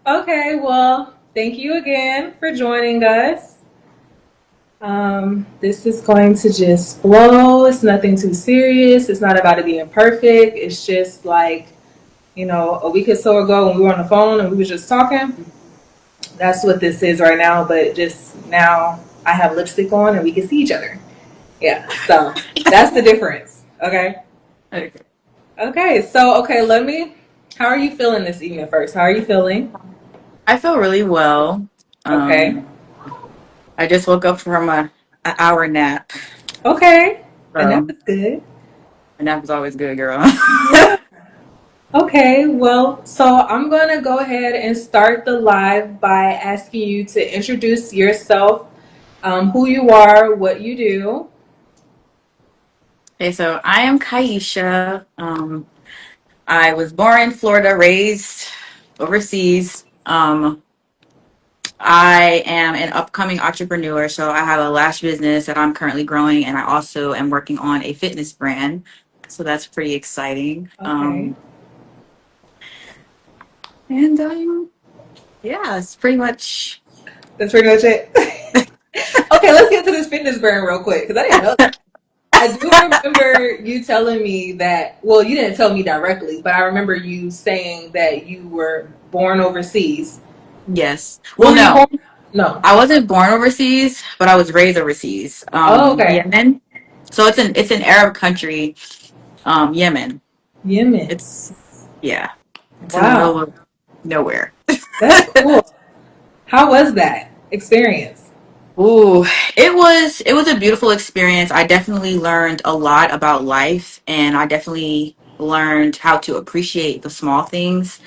Okay, well, thank you again for joining us. This is going to just flow. It's nothing too serious. It's not about it being perfect. It's just like, a week or so ago when we were on the phone and we were just talking. That's what this is right now, but just now I have lipstick on and we can see each other. Yeah, so that's the difference. Okay. Okay. Okay, how are you feeling this evening first? How are you feeling? I feel really well. Okay. Um, I just woke up from an hour nap. Okay. And that So was good. a nap is always good, girl. Yeah. Okay, well, so I'm going to go ahead and start the live by asking you to introduce yourself, who you are, what you do. Okay, so I am Kaisha. I was born in Florida, raised overseas. I am an upcoming entrepreneur, so I have a lash business that I'm currently growing, and I also am working on a fitness brand. So that's pretty exciting. Okay, And yeah, it's pretty much. that's pretty much it. Okay, let's get to this fitness brand real quick because I didn't know. I do remember you telling me that, well, you didn't tell me directly, but I remember you saying that you were born overseas. Yes. Where Well, were you no, born? No. I wasn't born overseas, but I was raised overseas. Oh, okay. Yemen. So it's an Arab country. Yemen. Yemen. It's yeah. It's in the middle Wow, of nowhere. that's cool. How was that experience? Ooh, it was a beautiful experience. I definitely learned a lot about life, and I definitely learned how to appreciate the small things.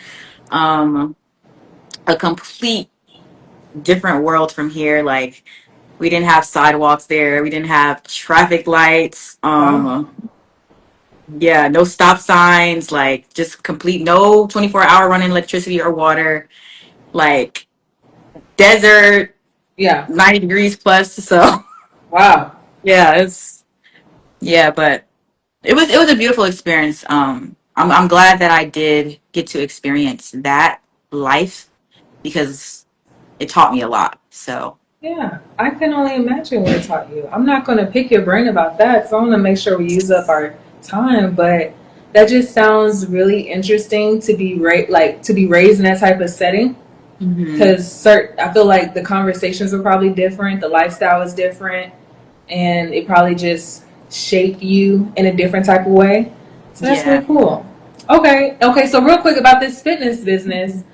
Um, a complete different world from here. Like we didn't have sidewalks there. We didn't have traffic lights. Wow. Yeah, no stop signs, like just complete no 24-hour running electricity or water, like desert, Yeah. 90 degrees plus. So Wow. yeah, but it was a beautiful experience. I'm glad that I did get to experience that life because it taught me a lot. So Yeah. I can only imagine what it taught you. I'm not going to pick your brain about that, so I want to make sure we use up our time. But that just sounds really interesting to be to be raised in that type of setting. mhm. Because I feel like the conversations are probably different, the lifestyle is different, and it probably just shaped you in a different type of way. So that's Yeah. really cool. Okay. So real quick about this fitness business.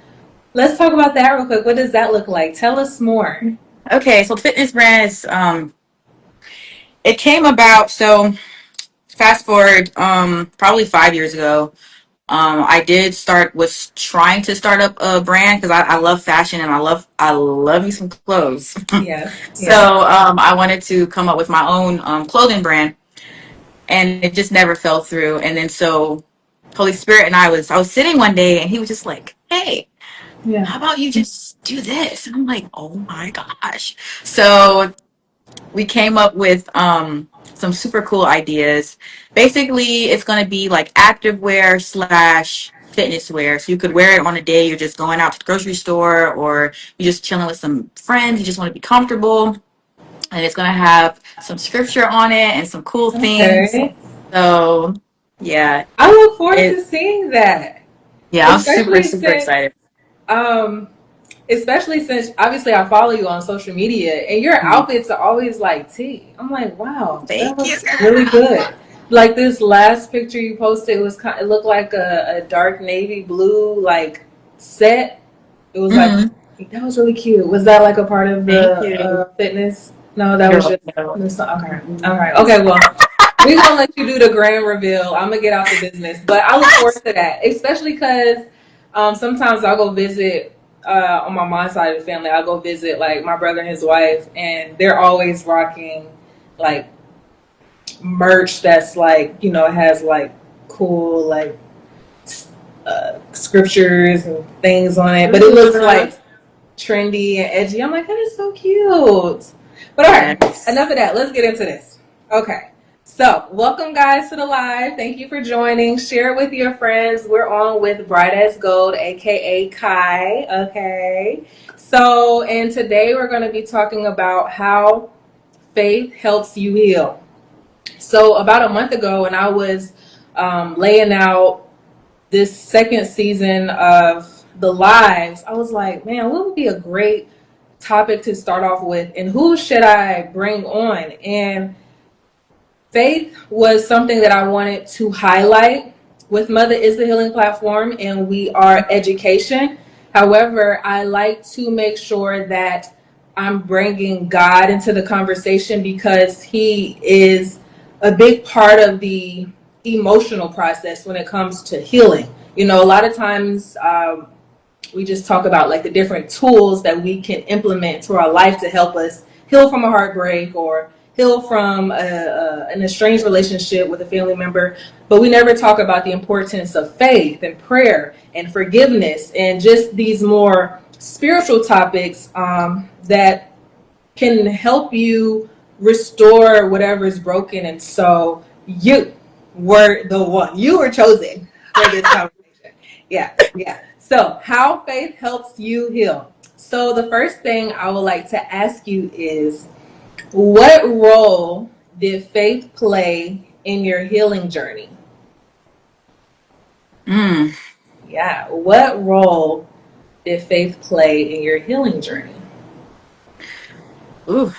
Let's talk about that real quick. What does that look like? Tell us more. Okay, so fitness brands, it came about. So fast forward, probably 5 years ago. I did was trying to start up a brand because I love fashion and I love me some clothes. Yes. So Yeah. I wanted to come up with my own clothing brand, and it just never fell through. And then so Holy Spirit and I was sitting one day, and he was just like, "Hey, Yeah. how about you just do this?" And I'm like, "Oh my gosh!" So we came up with some super cool ideas. Basically, it's going to be like activewear slash fitness wear. So you could wear it on a day you're just going out to the grocery store or you're just chilling with some friends. You just want to be comfortable. And it's going to have some scripture on it and some cool things. Okay. So, yeah, I look forward it, to seeing that. yeah, I'm super, Especially super since excited. um especially since obviously I follow you on social media and your Mhm. outfits are always like tea. I'm like, wow, that Thank you, looks really girl. good. Like this last picture you posted it looked like a dark navy blue like set. It was like Hmm. that was really cute. Was that like a part of Thank the you. fitness? No, that was Girl, just no. okay. All Mm-mm. right. Okay. Well, we're gonna let you do the grand reveal. I'm gonna get out the business, but I look forward to that, especially because sometimes I'll go visit on my mom's side of the family. I'll go visit like my brother and his wife, and they're always rocking like merch that's like has like cool like scriptures and things on it, but it looks Ooh. like trendy and edgy. I'm like, that is so cute. But all right, Yes. enough of that. Let's get into this. Okay. So, welcome guys to the live. Thank you for joining. Share it with your friends. We're on with Bright as Gold, aka Kai. Okay. So, and today we're going to be talking about how faith helps you heal. So, about a month ago, when I was laying out this second season of the lives, I was like, man, what would be a great topic to start off with? And who should I bring on? And faith was something that I wanted to highlight with Mother is the Healing Platform, and we are education. However, I like to make sure that I'm bringing God into the conversation because He is a big part of the emotional process when it comes to healing. You know, a lot of times we just talk about like the different tools that we can implement to our life to help us heal from a heartbreak or heal from an estranged relationship with a family member, but we never talk about the importance of faith and prayer and forgiveness and just these more spiritual topics that can help you restore whatever is broken. And so you were the one. You were chosen for this conversation. Yeah. So, how faith helps you heal. So, the first thing I would like to ask you is, what role did faith play in your healing journey? Yeah, what role did faith play in your healing journey? Ooh.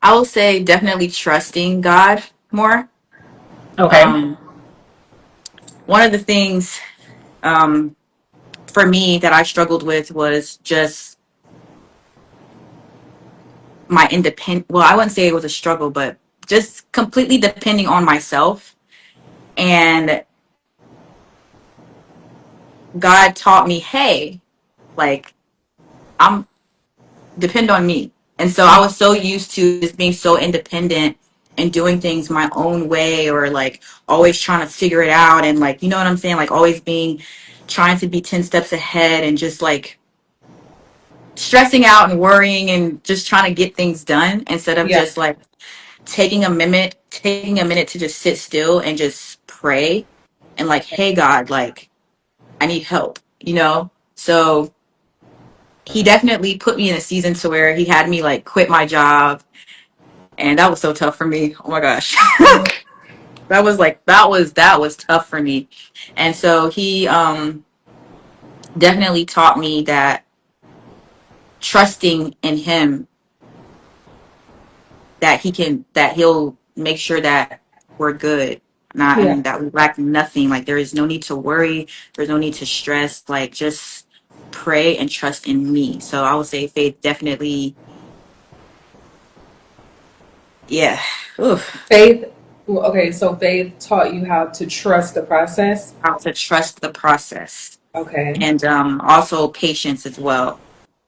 I will say definitely trusting God more. Okay. Um, One of the things um, for me that I struggled with was just my independent. Well, I wouldn't say it was a struggle, but just completely depending on myself. And God taught me, hey, like I'm depend on me. And so I was so used to just being so independent and doing things my own way, or like always trying to figure it out. And like, you know what I'm saying? Like always being trying to be 10 steps ahead and just like stressing out and worrying and just trying to get things done instead of Yeah. just like taking a minute to just sit still and just pray and like, hey God, like I need help, you know? So he definitely put me in a season to where he had me like quit my job, and that was so tough for me. Oh my gosh. That was tough for me. And so he definitely taught me that trusting in him, that he'll make sure that we're good, not Yeah. and that we lack nothing. Like there is no need to worry, there's no need to stress, like just pray and trust in me. So I would say faith definitely, yeah. Oof. Faith, well, okay, so faith taught you how to trust the process. How to trust the process. Okay. And also patience as well.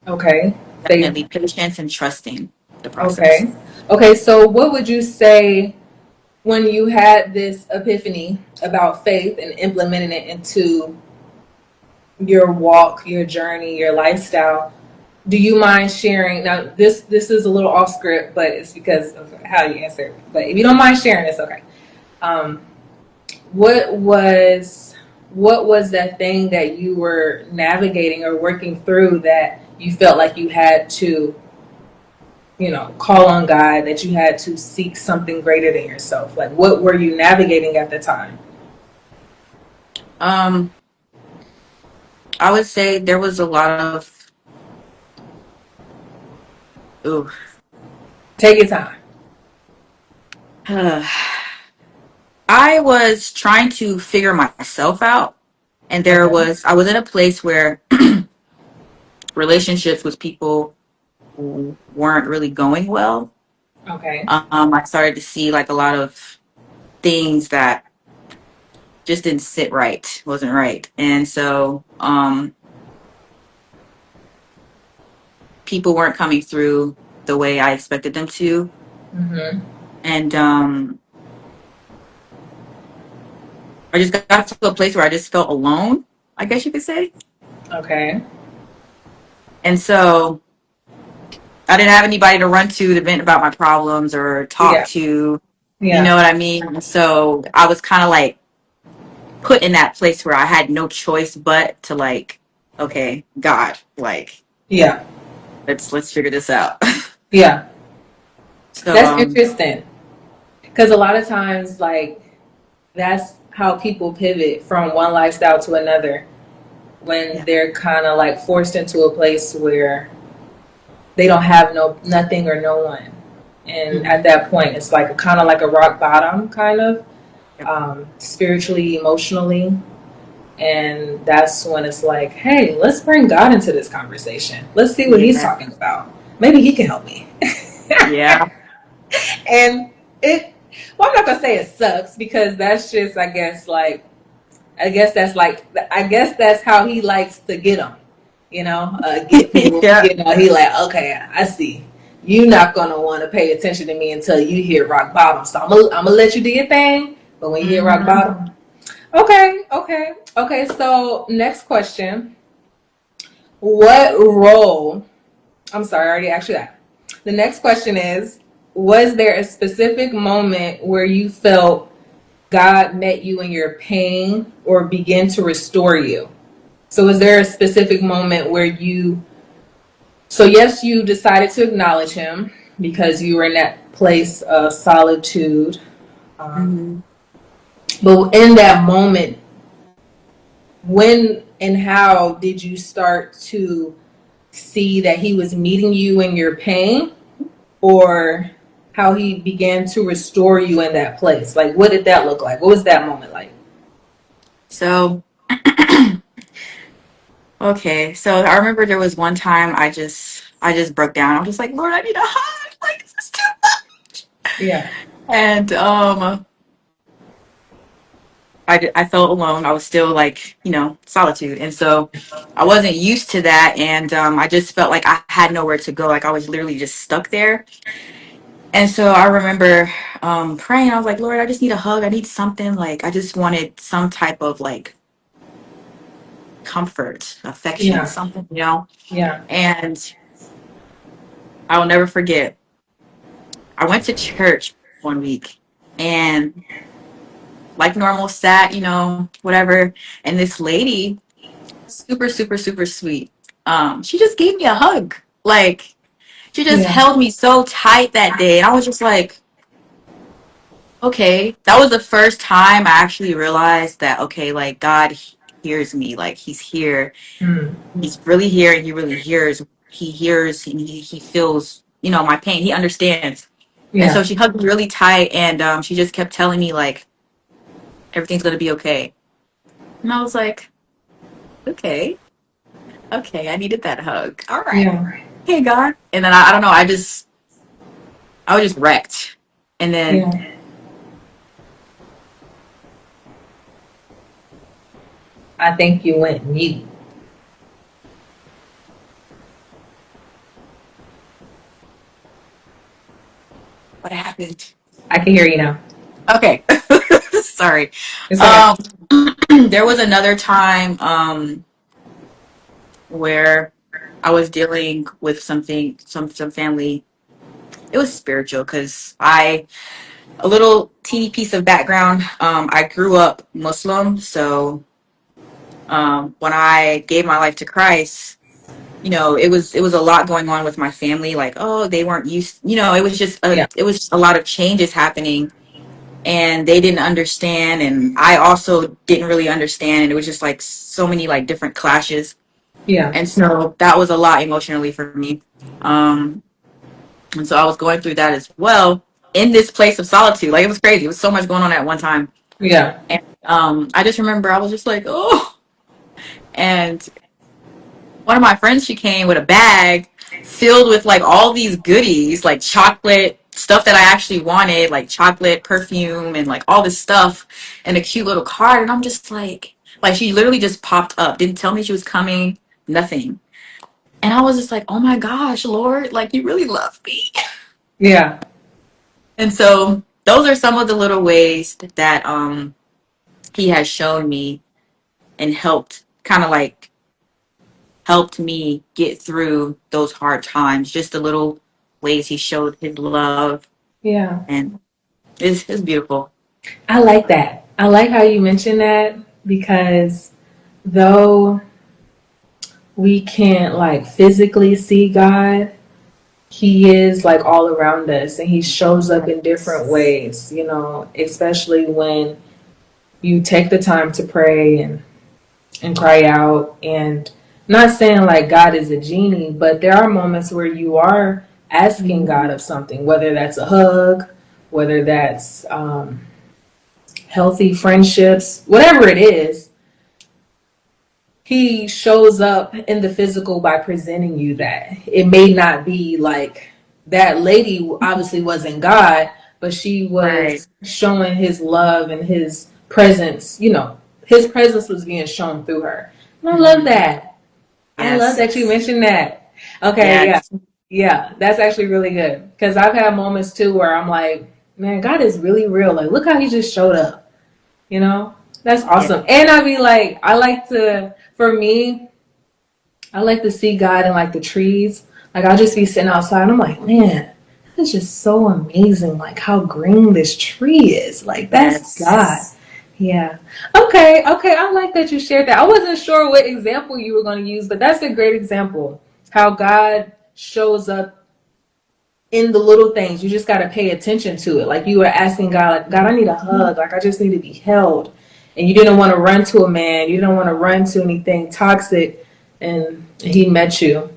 Okay. Faith. Definitely patience and trusting the process. Okay. Okay, so what would you say when you had this epiphany about faith and implementing it into your walk, your journey, your lifestyle? Do you mind sharing? Now, this is a little off script, but it's because of how you answer. But if you don't mind sharing, it's okay. Um, what was what was that thing that you were navigating or working through that you felt like you had to, call on God, that you had to seek something greater than yourself? Like, what were you navigating at the time? Um, I would say there was a lot of, ooh, Take your time. I was trying to figure myself out. And Okay. I was in a place where relationships with people weren't really going well. Okay. I started to see like a lot of things that just didn't sit right, wasn't right. And so, people weren't coming through the way I expected them to. Mm-hmm. And I just got to a place where I just felt alone, I guess you could say. Okay. And so I didn't have anybody to run to vent about my problems or talk Yeah. to. You Yeah. know what I mean? So I was kind of like put in that place where I had no choice but to like, okay, God, like Yeah. let's figure this out. Yeah. So That's interesting. Because a lot of times, like, that's how people pivot from one lifestyle to another when yeah. they're kind of like forced into a place where they don't have nothing or no one. And at Mhm. that point, it's like kind of like a rock bottom, kind of Yep. spiritually, emotionally. And that's when it's like, hey, let's bring God into this conversation. Let's see what he's Yeah. talking about. Maybe he can help me. Yeah. And it, well, I'm not going to say it sucks because that's just, I guess, like, I guess that's how he likes to get them, get people, Yeah. he like, okay, I see. You're not going to want to pay attention to me until you hit rock bottom. So I'm going to let you do your thing. But when you hit rock Hmm. bottom, okay. So next question. What role, I'm sorry, I already asked you that. The next question is, was there a specific moment where you felt God met you in your pain or began to restore you? So, was there a specific moment where yes, you decided to acknowledge Him because you were in that place of solitude. Um, Hmm. but in that moment, when and how did you start to see that He was meeting you in your pain, or how He began to restore you in that place? Like, what did that look like? What was that moment like? So okay. So I remember there was one time I just broke down. I was just like, Lord, I need a hug. Like this is too much. Yeah, And I felt alone. I was still like, solitude. And so I wasn't used to that. And I just felt like I had nowhere to go. Like I was literally just stuck there. And so I remember praying. I was like, Lord, I just need a hug. I need something. Like I just wanted some type of like comfort, affection, yeah, something. yeah, And I will never forget. I went to church one week and like normal sat, whatever. And this lady, super, super, super sweet. She just gave me a hug. Like she just yeah, held me so tight that day. And I was just like, okay. That was the first time I actually realized that, okay, like God hears me. Like he's here. mm, He's really here and he really hears. He hears and he feels, my pain. He understands. And so yeah, she hugged me really tight and she just kept telling me like everything's gonna be okay. And I was like, okay, okay, I needed that hug. All right. yeah, Hey God. And then I don't know, I was just wrecked. And then yeah. I think you went mute. what happened? I can hear you now. Okay. Sorry. It's okay. Um there was another time where I was dealing with something some family. It was spiritual because I a little teeny piece of background. I grew up Muslim, so when I gave my life to Christ, it was a lot going on with my family. Like, oh, they weren't used. It was just Yeah, it was a lot of changes happening, and they didn't understand, and I also didn't really understand, and it was just like so many like different clashes, yeah, and so that was a lot emotionally for me. Um, and so I was going through that as well in this place of solitude. Like it was crazy. It was so much going on at one time, yeah, and I just remember I was just like, oh, and one of my friends, she came with a bag filled with like all these goodies, like chocolate stuff that I actually wanted, like chocolate, perfume, and like all this stuff, and a cute little card. And I'm just like she literally just popped up, didn't tell me she was coming, nothing. And I was just like, oh my gosh, Lord, like you really love me. yeah, And so those are some of the little ways that he has shown me and helped kind of like helped me get through those hard times. Just the little ways he showed his love, Yeah. and it's beautiful. I like that. I like how you mentioned that because though we can't like physically see God, he is like all around us and he shows up in different ways, you know, especially when you take the time to pray and cry out. And not saying like God is a genie, but there are moments where you are asking God of something, whether that's a hug, whether that's healthy friendships, whatever it is. He shows up in the physical by presenting you that. It may not be like that lady obviously wasn't God, but she Right. was showing his love and his presence, you know, his presence was being shown through her. And I love Mhm. that. I love Yes. that you mentioned that. Okay, yeah. Yes. Yeah, that's actually really good. Because I've had moments too where I'm like, man, God is really real. Like, look how he just showed up. You know? That's Yeah. awesome. And I be like, I like to, for me, I like to see God in like the trees. Like I'll just be sitting outside and I'm like, man, that's just so amazing. Like how green this tree is. Like that's Yes. God. Yeah. Okay. Okay. I like that you shared that. I wasn't sure what example you were going to use, but that's a great example. How God shows up in the little things. You just got to pay attention to it. Like you were asking God, like, God, I need a hug. Like I just need to be held. And you didn't want to run to a man. You didn't want to run to anything toxic. And he met you.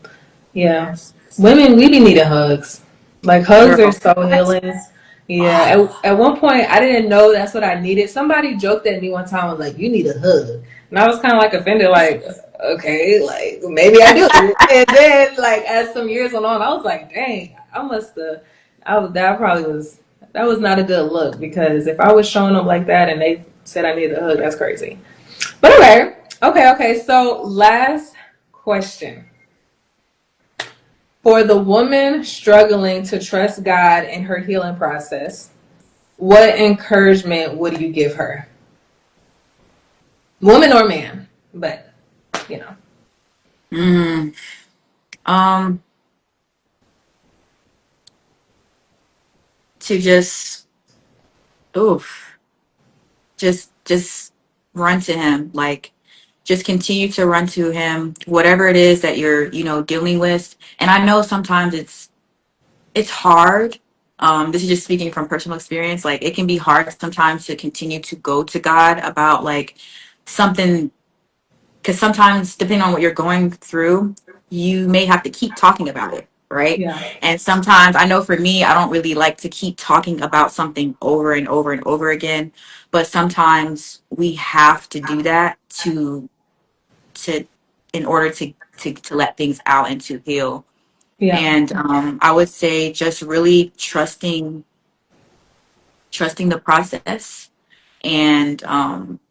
Yeah. Yes. Women, we be needing hugs. Like hugs are Girl. so What? healing. Yeah. Oh, At one point, I didn't know that's what I needed. Somebody joked at me one time, was like, you need a hug. And I was kind of like offended, like, okay, like maybe I do. And then, like, as some years went on, I was like, dang, I must have, that probably was, that was not a good look because if I was showing up like that and they said I needed a hug, that's crazy. But okay. Okay. Okay. So, last question. For the woman struggling to trust God in her healing process, what encouragement would you give her? Woman or man? But, you know. mm, um, to just, oof, just run to him. Like, just continue to run to him, whatever it is that you're, dealing with. And I know sometimes it's hard. This is just speaking from personal experience. Like, it can be hard sometimes to continue to go to God about like something, because sometimes depending on what you're going through, you may have to keep talking about it, right? Yeah. And sometimes, I know for me, I don't really like to keep talking about something over and over and over again, but sometimes we have to do that to in order to let things out and to heal. Yeah. And I would say just really trusting the process, and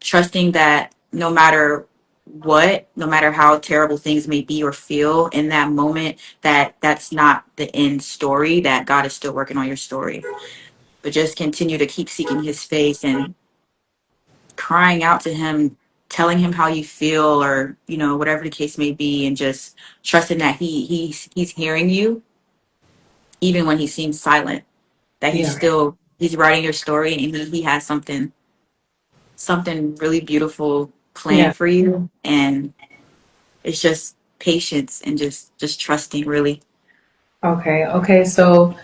trusting that no matter what, no matter how terrible things may be or feel in that moment, that that's not the end story, that God is still working on your story. But just continue to keep seeking his face and crying out to him, telling him how you feel, or whatever the case may be, and just trusting that he's hearing you even when he seems silent, that Yeah. he's writing your story, and he has something really beautiful Yeah. planned for you. And it's just patience and just trusting, really. Okay. Okay. So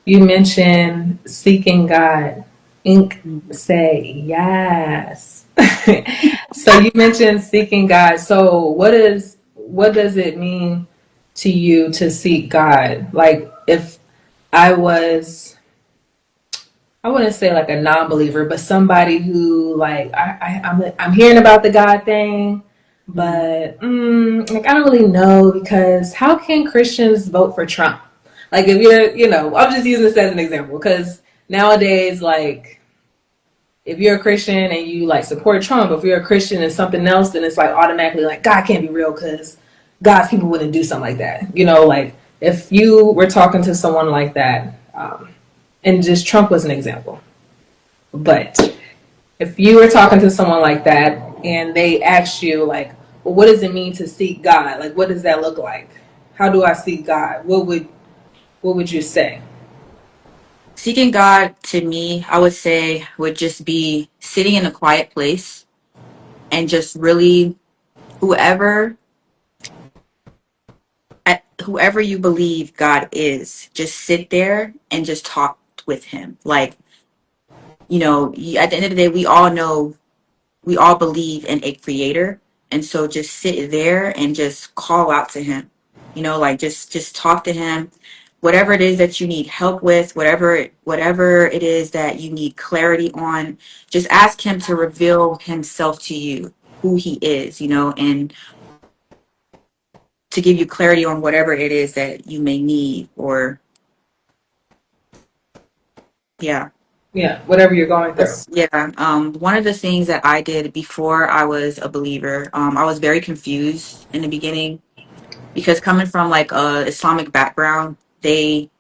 you mentioned seeking God. Ink Mhm. say yes. So you mentioned seeking God. So what does it mean to you to seek God? Like if I was, I wouldn't say like a non-believer, but somebody who like I'm hearing about the God thing, Mhm. but like I don't really know because how can Christians vote for Trump? Like if you're, you know, I'm just using this as an example because nowadays, like if you're a Christian and you like support Trump, if you're a Christian and something else, then it's like automatically like God can't be real because God's people wouldn't do something like that. You know, like if you were talking to someone like that, and just Trump was an example, but if you were talking to someone like that and they asked you like, what does it mean to seek God? Like, what does that look like? How do I seek God? What would you say? Seeking God to me, I would say, would just be sitting in a quiet place and just really whoever whoever you believe God is, just sit there and just talk with him. Like, at the end of the day, we all know, we all believe in a creator. And so just sit there and just call out to him, like just talk to him, whatever it is that you need help with, whatever it is that you need clarity on, just ask him to reveal himself to you, who he is, and to give you clarity on whatever it is that you may need, or yeah. Yeah, whatever you're going through. Yeah. One of the things that I did before I was a believer, I was very confused in the beginning because coming from like a Islamic background, they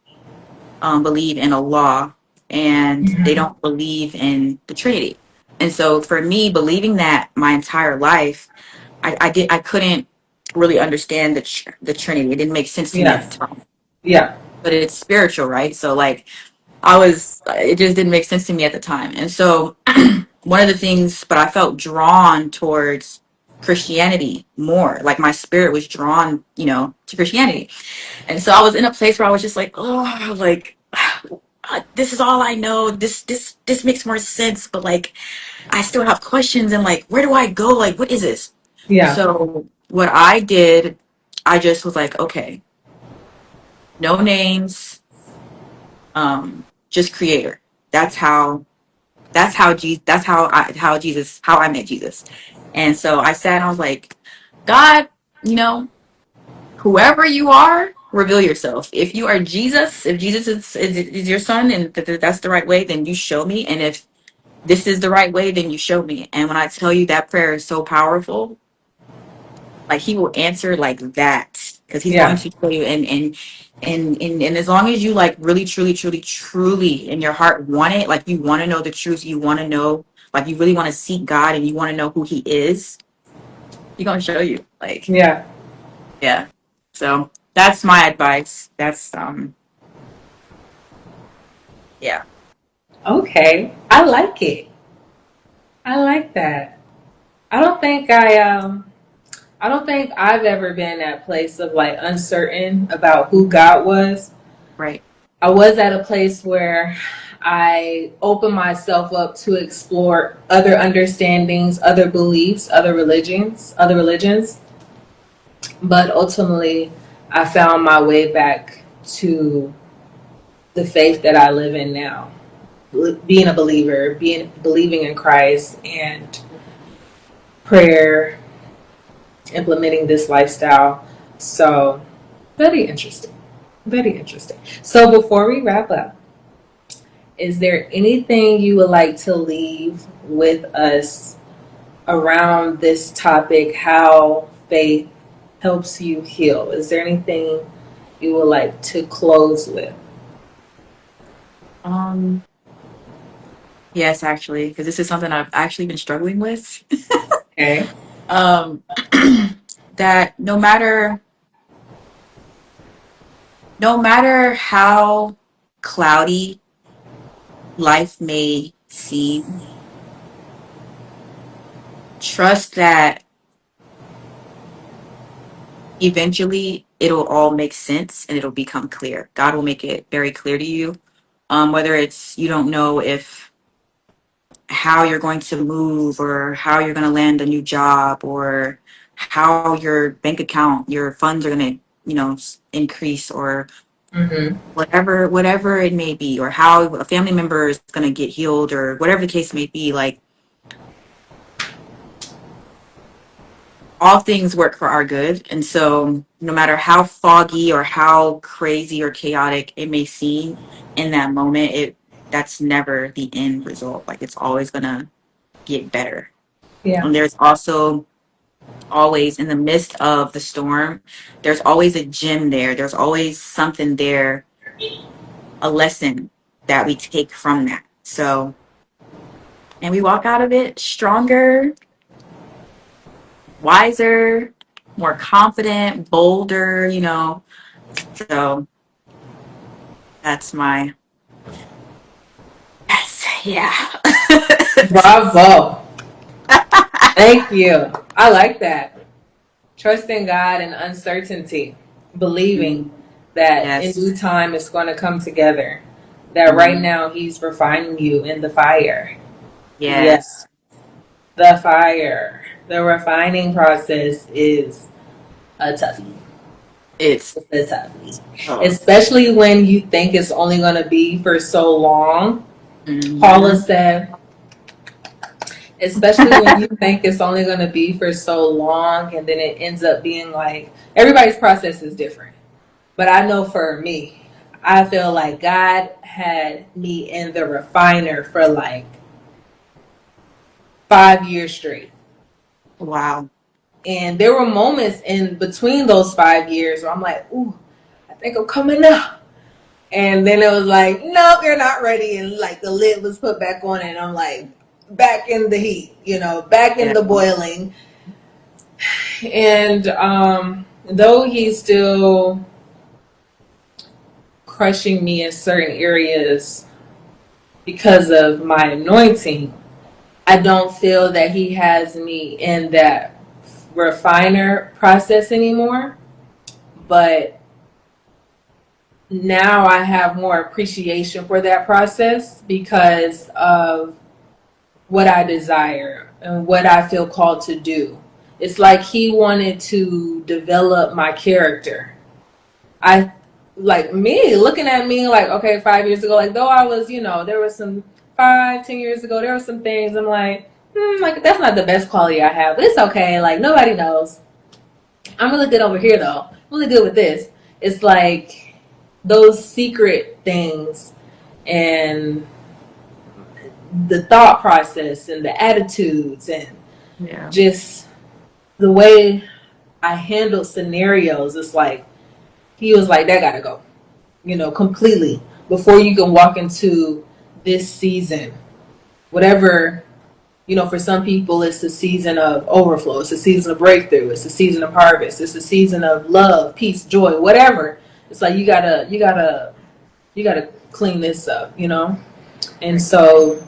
believe in Allah and they don't believe in the Trinity. And so for me, believing that my entire life, I couldn't really understand the Trinity. It didn't make sense to me at Yeah, the time. yeah, But it's spiritual, right? So like it just didn't make sense to me at the time. And so one of the things, but I felt drawn towards Christianity more. Like my spirit was drawn, to Christianity. And so I was in a place where I was just like, oh, like this is all I know. This makes more sense, but like I still have questions and like where do I go? Like what is this? yeah, So what I did, I just was like, okay, no names, just creator. That's how how I met Jesus. And so I sat and I was like, God, you know, whoever you are, reveal yourself. If you are Jesus, if Jesus is your son and that's the right way, then you show me. And if this is the right way, then you show me. And when I tell you that prayer is so powerful, like he will answer like that because he's going yeah, to show you. And as long as you like really, truly, truly, truly in your heart want it, like you want to know the truth, you want to know, like you really want to seek God and you want to know who he is, he's going to show you. Like, yeah. yeah. So that's my advice. That's yeah. Okay, I like it. I like that. I don't think I don't think I've ever been in that place of like uncertain about who God was. Right. I was at a place where I opened myself up to explore other understandings, other beliefs, other religions. But ultimately, I found my way back to the faith that I live in now. Being a believer, believing in Christ and prayer, implementing this lifestyle. So, very interesting. Very interesting. So, before we wrap up, is there anything you would like to leave with us around this topic, how faith helps you heal? Is there anything you would like to close with? Um yes, actually, because this is something I've actually been struggling with. Okay. um that no matter how cloudy life may seem, trust that eventually it'll all make sense and it'll become clear. God will make it very clear to you. Whether it's you don't know if how you're going to move or how you're going to land a new job or how your bank account, your funds are going to, increase or Mm-hmm. whatever it may be, or how a family member is going to get healed or whatever the case may be. Like all things work for our good. And so no matter how foggy or how crazy or chaotic it may seem in that moment, that's never the end result. Like it's always gonna get better. Yeah. And there's also always in the midst of the storm, there's always a gem there. There's always something there, a lesson that we take from that. So and we walk out of it stronger, wiser, more confident, bolder, So that's my, yes, yeah. Bravo. Thank you. I like that. Trusting God in uncertainty, believing that in Yes. due time it's going to come together. That right now He's refining you in the fire. Yeah, Yes. the fire. The refining process is a toughie. It's, It's a toughie. oh, Especially when you think it's only going to be for so long. Paula mhm. said, especially when you think it's only going to be for so long and then it ends up being like everybody's process is different. But I know for me, I feel like God had me in the refiner for like 5 years straight. Wow. And there were moments in between those 5 years where I'm like, ooh, I think I'm coming up. And then it was like, nope, you're not ready. And like the lid was put back on and I'm like, back in the heat, back in Yeah. the boiling. And though he's still crushing me in certain areas because of my anointing, I don't feel that he has me in that refiner process anymore. But now I have more appreciation for that process because of what I desire and what I feel called to do. It's like he wanted to develop my character. I like me looking at me like, okay, 5 years ago, like though I was, there was some 5, 10 years ago, there were some things I'm like that's not the best quality I have, but it's okay. Like nobody knows. I'm really good over here though. I'm really good with this. It's like those secret things and the thought process and the attitudes and Yeah. just the way I handle scenarios. It's like he was like, that gotta go, completely before you can walk into this season. Whatever, for some people, it's a season of overflow. It's a season of breakthrough. It's a season of harvest. It's a season of love, peace, joy, whatever. It's like you gotta clean this up. And so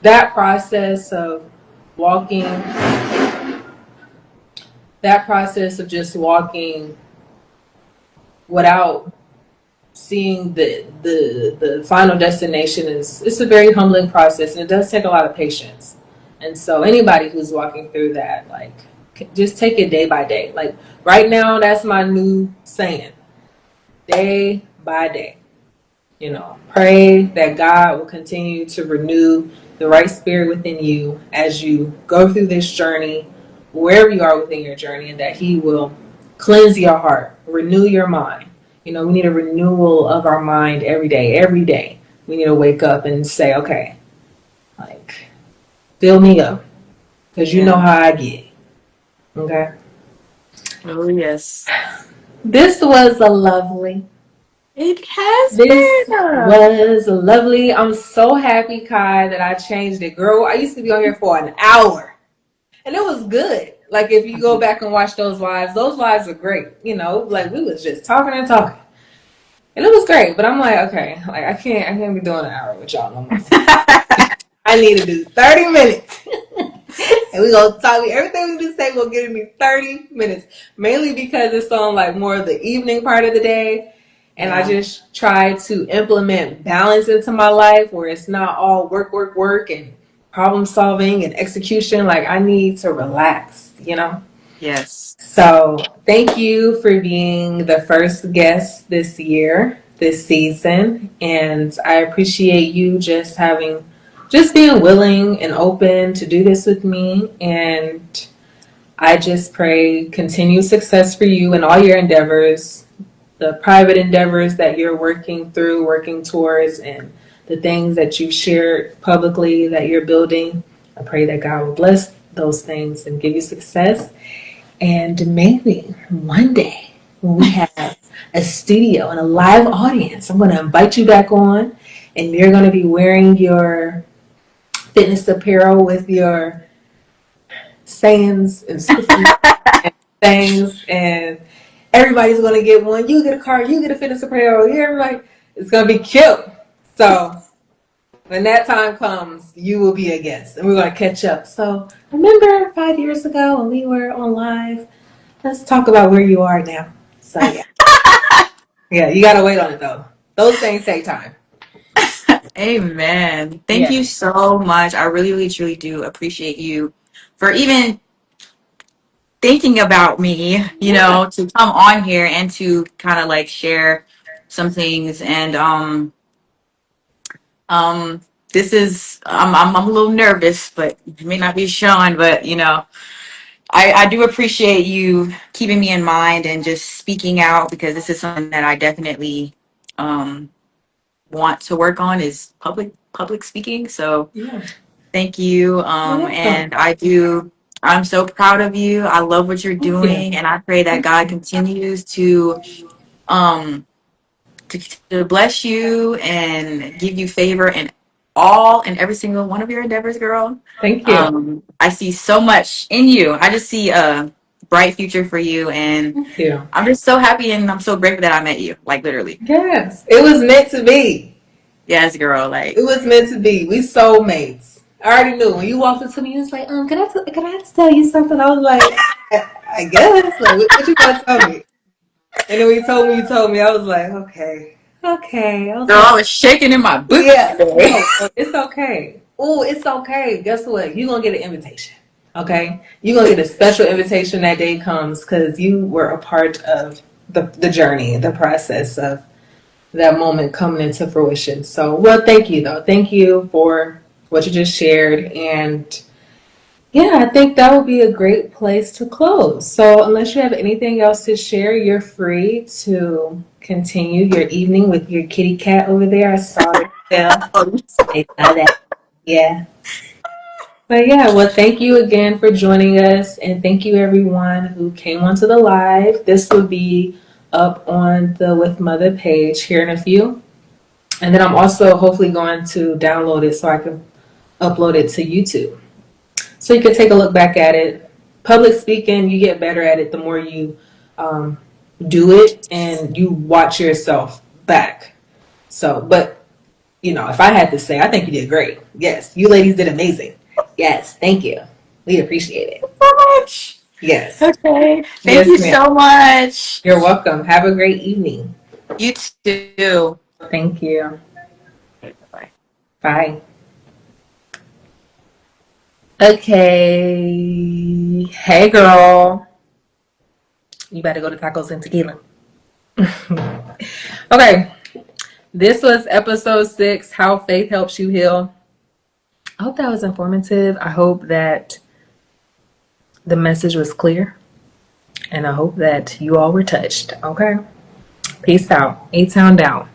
that process of walking, that process of just walking without seeing the final destination it's a very humbling process, and it does take a lot of patience. And so anybody who's walking through that, like, just take it day by day. Like right now, that's my new saying: day by day. Pray that God will continue to renew the right spirit within you as you go through this journey, wherever you are within your journey, and that He will cleanse your heart, renew your mind. We need a renewal of our mind every day. Every day, we need to wake up and say, okay, like, fill me up, because you know how I get. Okay? Oh, yes. This was a lovely. It has This been. was lovely. I'm so happy, Kai, that I changed it. Girl, I used to be on here for an hour. And it was good. Like if you go back and watch those lives are great. Like we was just talking and talking. And it was great. But I'm like, okay, like I can't be doing an hour with y'all no more. I need to do 30 minutes. And we gonna talk everything we just say will give me 30 minutes. Mainly because it's on like more of the evening part of the day. And I just try to implement balance into my life where it's not all work, work, work and problem solving and execution. Like I need to relax. Yes. So thank you for being the first guest this year, this season. And I appreciate you just being willing and open to do this with me. And I just pray continued success for you in all your endeavors, the private endeavors that you're working towards, and the things that you've shared publicly that you're building. I pray that God will bless those things and give you success. And maybe one day when we have a studio and a live audience, I'm going to invite you back on, and you're going to be wearing your fitness apparel with your sayings and scriptures and things, and everybody's gonna get one. You get a card, you get a fitness apparel, yeah, everybody. It's gonna be cute. So when that time comes, you will be a guest, and we're gonna catch up. So remember 5 years ago when we were on live? Let's talk about where you are now. So yeah, yeah, you gotta wait on it though. Those things take time. Amen. Thank Yeah. you so much. I really, really, truly do appreciate you for even thinking about me, Yeah. to come on here and to kind of like share some things. And um this is I'm a little nervous, but it may not be showing, but I do appreciate you keeping me in mind and just speaking out, because this is something that I definitely um want to work on, is public speaking. So Yeah. thank you. You're welcome. And I'm so proud of you. I love what you're Thank you. doing, and I pray that God continues um to, to bless you and give you favor in all and every single one of your endeavors, girl. Thank you. I see so much in you. I just see a bright future for you, and Thank you. I'm just so happy and I'm so grateful that I met you. Like literally. Yes, it was meant to be. Yes, girl. It Like, was meant to be. We soulmates. I already knew when you walked up to me. You was like, can I tell you something? I was like, I guess. Like, what you gonna tell me? And then when you told me. I was like, okay, okay. I was girl, like, I was shaking in my boots yeah, today. no, it's okay. Oh, it's okay. Guess what? You're gonna get an invitation. Okay, you're gonna get a special invitation that day comes because you were a part of the journey, the process of that moment coming into fruition. So, well, thank you though. Thank you for what you just shared. And yeah, I think that would be a great place to close. So, unless you have anything else to share, you're free to continue your evening with your kitty cat over there. I saw it. Yeah, I saw that. Yeah. But yeah, well, thank you again for joining us, and thank you everyone who came onto the live. This will be up on the With Mother page here in a few. And then I'm also hopefully going to download it so I can upload it to YouTube. So you can take a look back at it. Public speaking, you get better at it the more you um, do it and you watch yourself back. So, but if I had to say, I think you did great. Yes, you ladies did amazing. Yes, thank you. We appreciate it. So much. Yes. Okay. Thank Yes, you ma'am. so much. You're welcome. Have a great evening. You too. Thank you. Bye. Bye. Okay. Hey, girl. You better go to Tacos and Tequila. Okay. This was episode 6, How Faith Helps You Heal. I hope that was informative. I hope that the message was clear. And I hope that you all were touched. Okay. Peace out. A-Town down.